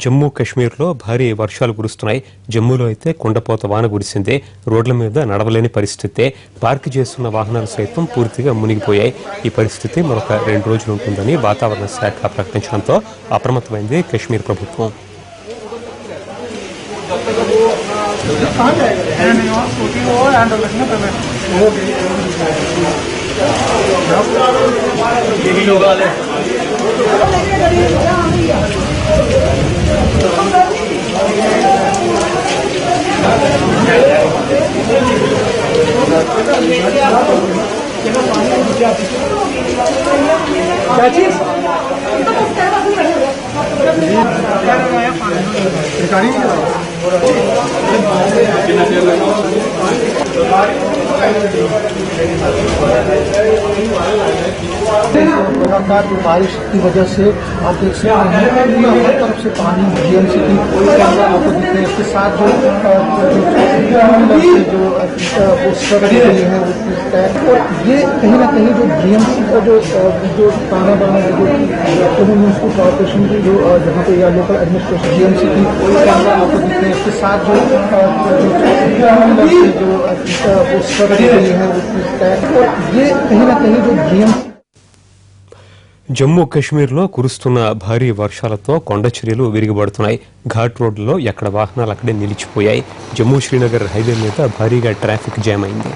జమ్మూ కశ్మీర్లో భారీ వర్షాలు కురుస్తున్నాయి. జమ్మూలో అయితే కొండపోత వాన కురిసిందే. రోడ్ల మీద నడవలేని పరిస్థితే. పార్క్ చేస్తున్న వాహనాలు సైతం పూర్తిగా మునిగిపోయాయి. ఈ పరిస్థితి మరొక 2 రోజులు ఉంటుందని వాతావరణ శాఖ ప్రకటించడంతో అప్రమత్తమైంది కశ్మీర్ ప్రభుత్వం. लगातार बारिश की वजह से आप देख सकते हैं हर तरफ से पानी जीएमसी की आपको दिख रहे हैं। इसके साथ जो है और ये कहीं ना कहीं जो जीएमसी का जो ताना बाना है जो म्यूनसिपल कॉर्पोरेशन की जो जहाँ पे या लोकल एडमिनिस्ट्रेशन जीएमसी की आपको दिख रहे हैं। इसके साथ जो और ये कहीं ना कहीं जो जीएमसी జమ్మూ కశ్మీర్లో కురుస్తున్న భారీ వర్షాలతో కొండ చర్యలు విరిగిపడుతున్నాయి. ఘాట్ రోడ్లలో ఎక్కడ వాహనాలు అక్కడే నిలిచిపోయాయి. జమ్మూ శ్రీనగర్ హైవే మీద భారీగా ట్రాఫిక్ జామ్ అయింది.